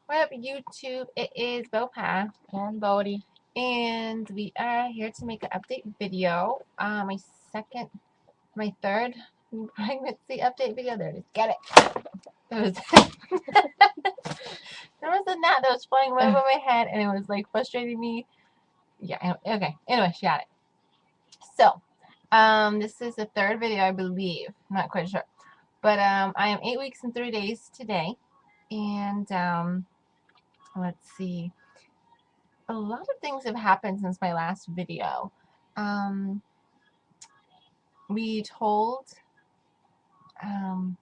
What up, YouTube? It is BoPah And Boatie. and we are here to make an update video. My third pregnancy update video. There it is. Get it. There was there was a gnat that was flying right over my head, and it was like frustrating me. Yeah. Okay. Anyway, she got it. So, this is the third video, I believe. I'm not quite sure, but I am 8 weeks and 3 days today, and let's see. A lot of things have happened since my last video. Um, we told um,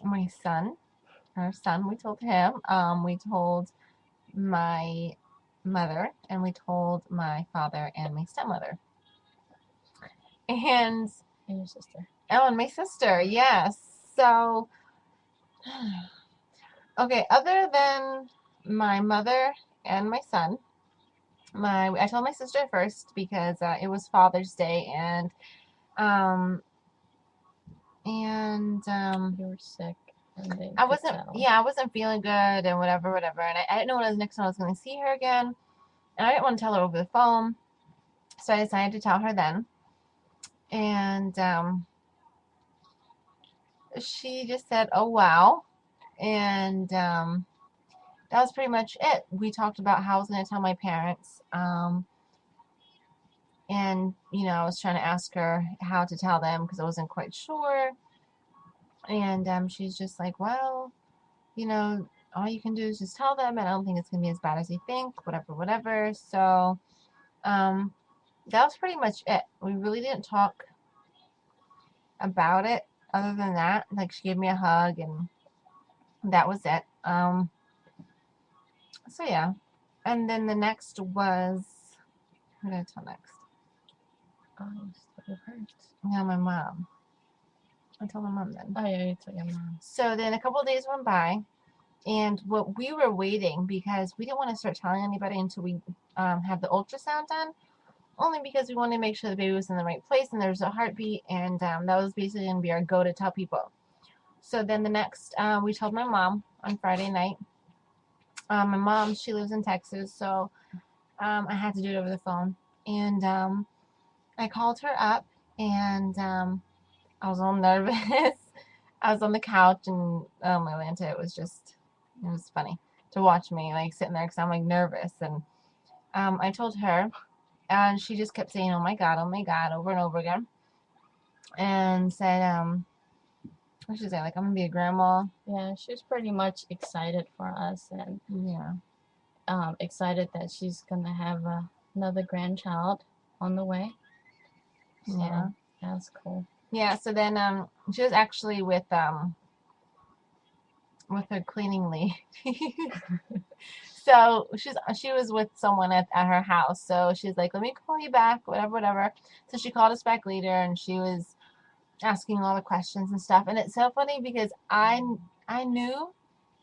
my son, our son, we told him. We told my mother, and we told my father and my stepmother. And your sister. Oh, and my sister, yes. So, okay, other than my mother and my son, I told my sister first because it was Father's Day, and You were sick. And I wasn't feeling good and whatever. And I didn't know when the next time I was going to see her again. And I didn't want to tell her over the phone. So I decided to tell her then. And she just said, oh, wow. And that was pretty much it. We talked about how I was going to tell my parents. And, I was trying to ask her how to tell them because I wasn't quite sure. And she's just like, well, all you can do is just tell them, and I don't think it's going to be as bad as you think, whatever. So, that was pretty much it. We really didn't talk about it other than that. Like, she gave me a hug, and that was it. So yeah. And then the next was, who did I tell next? Yeah, my mom. I told my mom then. Oh, yeah, you told your mom. So then a couple of days went by, and what we were waiting, because we didn't want to start telling anybody until we had the ultrasound done, only because we wanted to make sure the baby was in the right place and there was a heartbeat, and that was basically going to be our go to tell people. So then the next, we told my mom on Friday night. My mom, she lives in Texas, so I had to do it over the phone. And I called her up, and I was all nervous. I was on the couch, and oh my Lanta, it was funny to watch me like sitting there because I'm like nervous. And I told her, and she just kept saying, oh my God, over and over again. And said, what should I say, like, I'm gonna be a grandma. Yeah, she was pretty much excited for us, and excited that she's gonna have another grandchild on the way. So, yeah, that's cool. Yeah. So then, she was actually with her cleaning lady. So she was with someone at her house. So she's like, let me call you back, whatever. So she called us back later, and she was asking all the questions and stuff. And it's so funny because I knew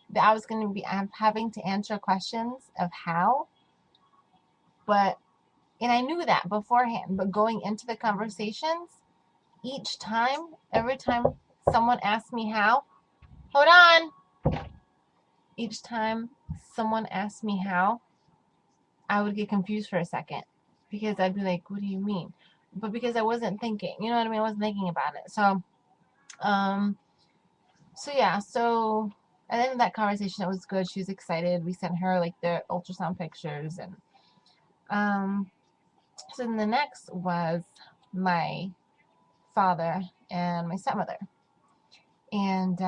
that I was going to be having to answer questions of how, and I knew that beforehand. But going into the conversations, every time someone asked me how, hold on. Each time someone asked me how, I would get confused for a second because I'd be like, what do you mean? But because I wasn't thinking, you know what I mean? I wasn't thinking about it. So, yeah. So at the end of that conversation, it was good. She was excited. We sent her like the ultrasound pictures, and so then the next was my father and my stepmother. And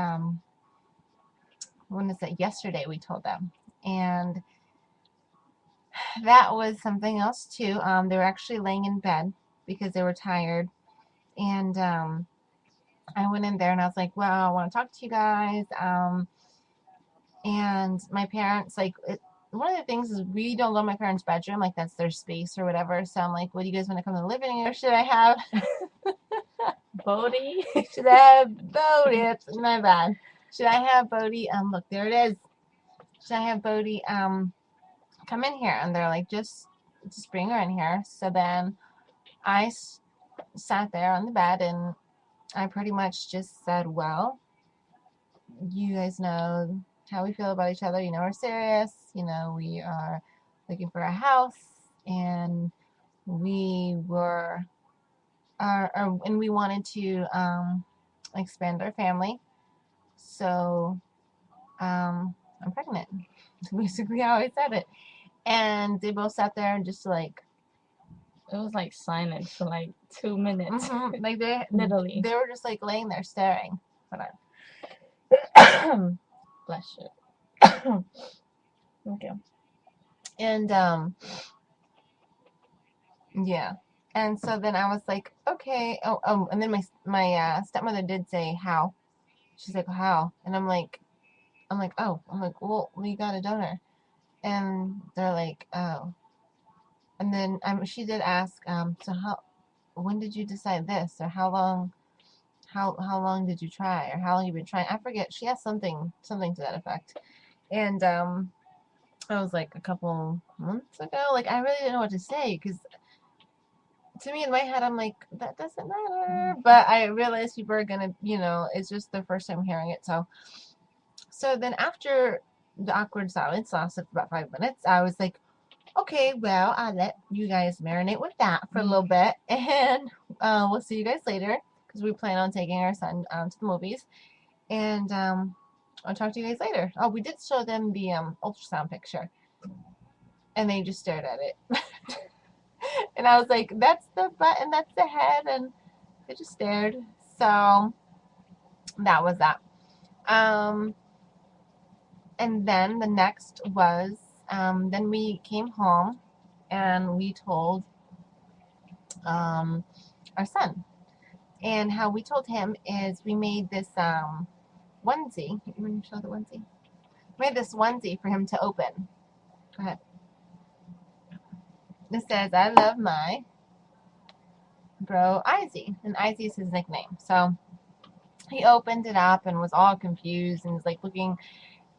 when is it? Yesterday we told them, and that was something else too. They were actually laying in bed because they were tired, and I went in there and I was like, well, I want to talk to you guys. And my parents, like, one of the things is we don't go to my parents' bedroom, like that's their space or whatever. So I'm like, what do you guys want to come to the living room? Or should I have Boatie? should I have Boatie? It's my bad. Should I have Boatie? Look, there it is. Should I have Boatie come in here? And they're like, just bring her in here. So then I sat there on the bed, and I pretty much just said, well, you guys know how we feel about each other. We're serious. We are looking for a house, and we were, and we wanted to expand our family. So I'm pregnant. Basically, how I said it. And they both sat there and just like, It was like silent for like 2 minutes. like they Literally. they were just like laying there staring. Bless you. Okay. And yeah. And so then I was like, okay. Oh, and then my stepmother did say how. She's like, how? And I'm like, well, we got a donor. And they're like, oh. And then she did ask, so when did you decide this, or how long did you try, or how long you been trying? I forget. She asked something to that effect. And I was like, a couple months ago. Like, I really didn't know what to say, because to me in my head I'm like, that doesn't matter. But I realized people are gonna, it's just their first time hearing it. So then after the awkward silence lasted for about 5 minutes, I was like, okay, well, I'll let you guys marinate with that for a little bit, and we'll see you guys later, because we plan on taking our son to the movies, and I'll talk to you guys later. Oh, we did show them the ultrasound picture, and they just stared at it. And I was like, that's the butt and that's the head, and they just stared. So that was that. And then the next was, then we came home and we told our son. And how we told him is we made this onesie. You want to show the onesie? We made this onesie for him to open. Go ahead. This says, I love my bro Izzy. And Izzy is his nickname. So he opened it up and was all confused and was like looking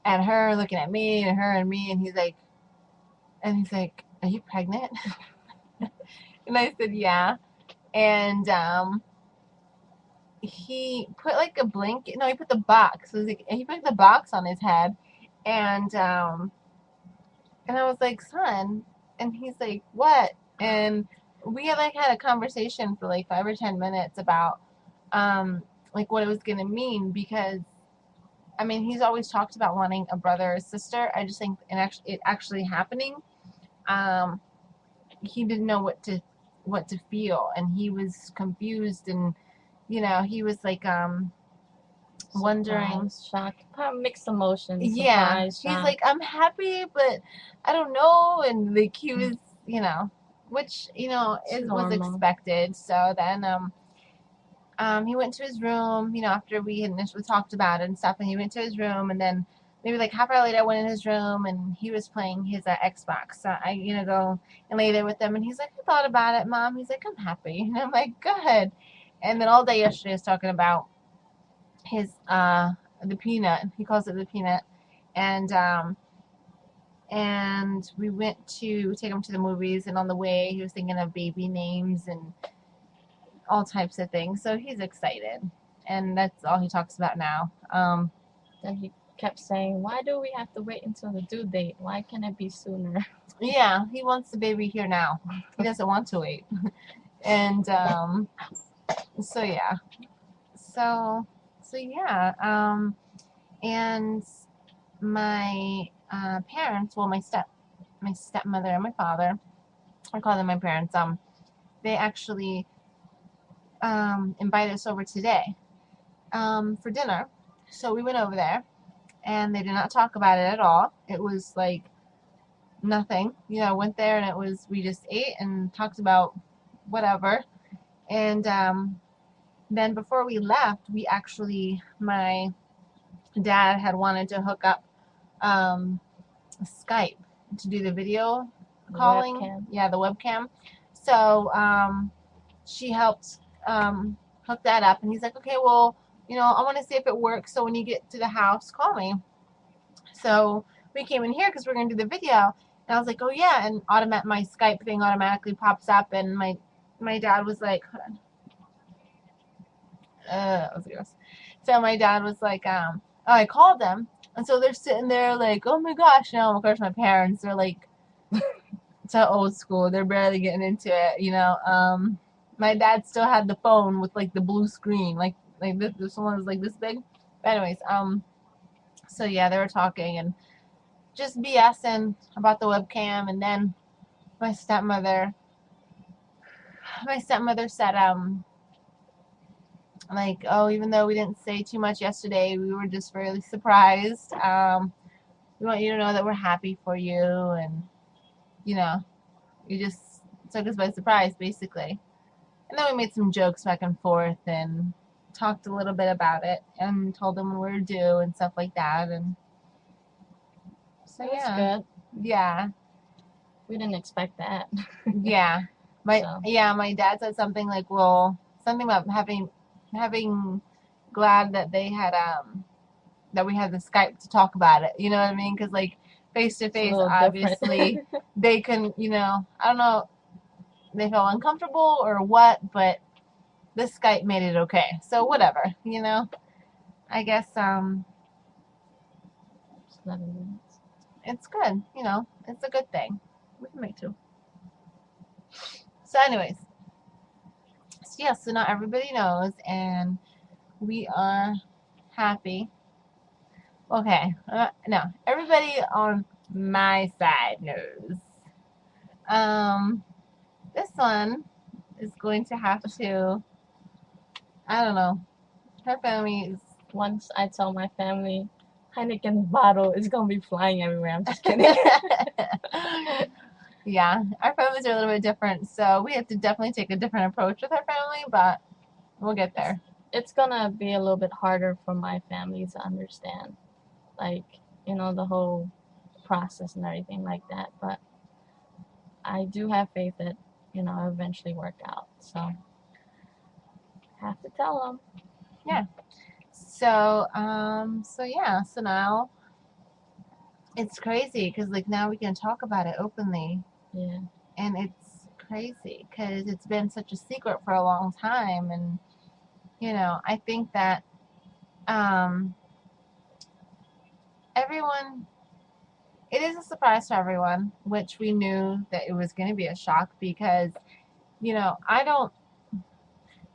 at her, looking at me, and her and me. And he's like, are you pregnant? And I said, yeah. And he put like a blanket. No, he put the box. So he put the box on his head, and I was like, son, and he's like, what? And we had like had a conversation for like 5 or 10 minutes about like what it was gonna mean, because I mean he's always talked about wanting a brother or sister. I just think it actually happening, he didn't know what to feel, and he was confused, and he was like wondering, surprise, shocked, probably mixed emotions. yeah, Surprise, he's shocked. like, I'm happy, but I don't know, and like he was, which was Normal. expected. So then he went to his room, after we had initially talked about it and stuff, and he went to his room, and then maybe like half an hour later I went in his room and he was playing his Xbox. So I go and lay there with him, and he's like, I thought about it, Mom. He's like, I'm happy. And I'm like, good. And then all day yesterday I was talking about his the peanut. He calls it the peanut. And we went to take him to the movies, and on the way he was thinking of baby names and all types of things. So he's excited, and that's all he talks about now. Then he kept saying, why do we have to wait until the due date? Why can't it be sooner? Yeah, he wants the baby here now. He doesn't want to wait. And so yeah. So yeah. And my parents, well, my stepmother and my father, I call them my parents, they actually invited us over today for dinner. So we went over there, and they did not talk about it at all. It was like nothing. Went there, and we just ate and talked about whatever. And then before we left, my dad had wanted to hook up Skype to do the video calling. Webcam. Yeah, the webcam. So she helped hook that up, and he's like, okay, well, I want to see if it works, so when you get to the house, call me. So we came in here because we're going to do the video, and I was like, oh yeah, and my Skype thing automatically pops up, and my dad was like, hold on. That was gross. So my dad was like, oh, I called them, And so they're sitting there like, oh my gosh, you know, of course my parents are like so old school. They're barely getting into it, you know. My dad still had the phone with like the blue screen, like this one was like this big. But anyways, so yeah, they were talking and just BSing about the webcam, and then my stepmother, my stepmother said, like, oh, even though we didn't say too much yesterday, we were just really surprised. We want you to know that we're happy for you, and you know, you just took us by surprise, basically. And then we made some jokes back and forth and talked a little bit about it and told them when we were due and stuff like that. And so That's yeah, good. yeah, We didn't expect that. yeah. So My dad said something like, well, something about having glad that they had that we had the Skype to talk about it. You know what I mean? Because like face to it's a face, little different. obviously they can. You know, I don't know. They felt uncomfortable or what, but the Skype made it okay. So whatever. You know. I guess It's 11 minutes. it's good. You know, it's a good thing. We can make two. So, anyways, so yeah. So now everybody knows, and we are happy. Okay, no, everybody on my side knows. Um, this one is going to have to. I don't know. Her family is. Once I tell my family, Heineken bottle is gonna be flying everywhere. I'm just kidding. Yeah, our families are a little bit different, so we have to definitely take a different approach with our family, but we'll get there. It's gonna be a little bit harder for my family to understand, like, you know, the whole process and everything like that. But I do have faith that, you know, it'll eventually work out. So have to tell them. Yeah. So, yeah. So now it's crazy because like now we can talk about it openly, Yeah. and it's crazy because it's been such a secret for a long time, and you know, I think that um, everyone. It is a surprise to everyone, which we knew that it was going to be a shock because, you know, I don't.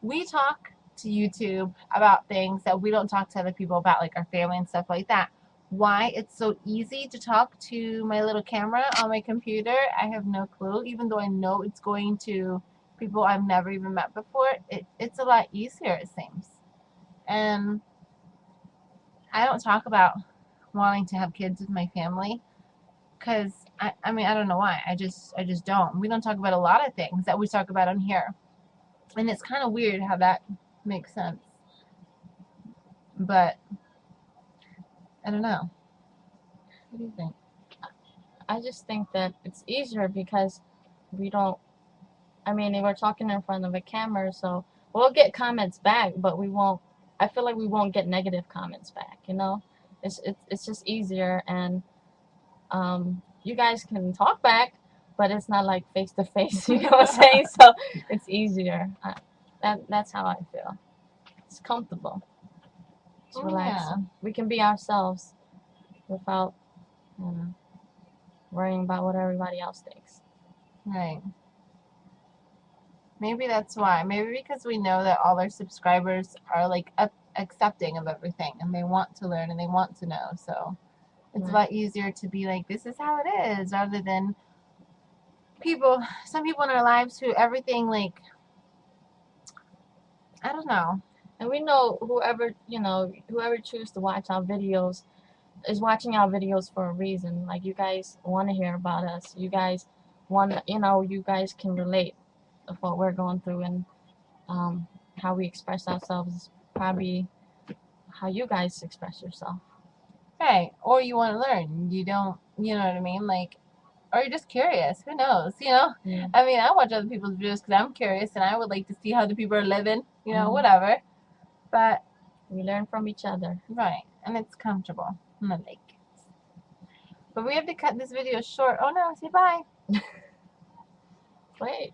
We talk to YouTube about things that we don't talk to other people about, like our family and stuff like that. Why it's so easy to talk to my little camera on my computer, I have no clue. Even though I know it's going to people I've never even met before, it's a lot easier, it seems. And I don't talk about wanting to have kids with my family because I mean I don't know why. I just don't. We don't talk about a lot of things that we talk about on here, and it's kind of weird how that makes sense. But I don't know. What do you think? I just think that it's easier because we don't. I mean, we're talking in front of a camera, so we'll get comments back, but we won't. I feel like we won't get negative comments back. You know, it's just easier, and you guys can talk back, but it's not like face to face. You know what I'm saying? So it's easier. That's how I feel. It's comfortable. It's Yeah, relaxing. We can be ourselves without, you know, worrying about what everybody else thinks. right. Maybe that's why. Maybe because we know that all our subscribers are like accepting of everything and they want to learn and they want to know. So it's a Right. lot easier to be like, this is how it is, rather than people, some people in our lives who everything like, I don't know. And we know whoever, you know, whoever chooses to watch our videos is watching our videos for a reason. Like, you guys want to hear about us. You guys want, you know, you guys can relate of what we're going through, and um, how we express ourselves is probably how you guys express yourself. Right. Or you want to learn. You don't, you know what I mean? Like, or you're just curious. Who knows? You know? Yeah. I mean, I watch other people's videos because I'm curious and I would like to see how the people are living, you know, Mhm. whatever. But, We learn from each other. right. And it's comfortable. I'm gonna like it. But we have to cut this video short. Oh no, say bye. Wait.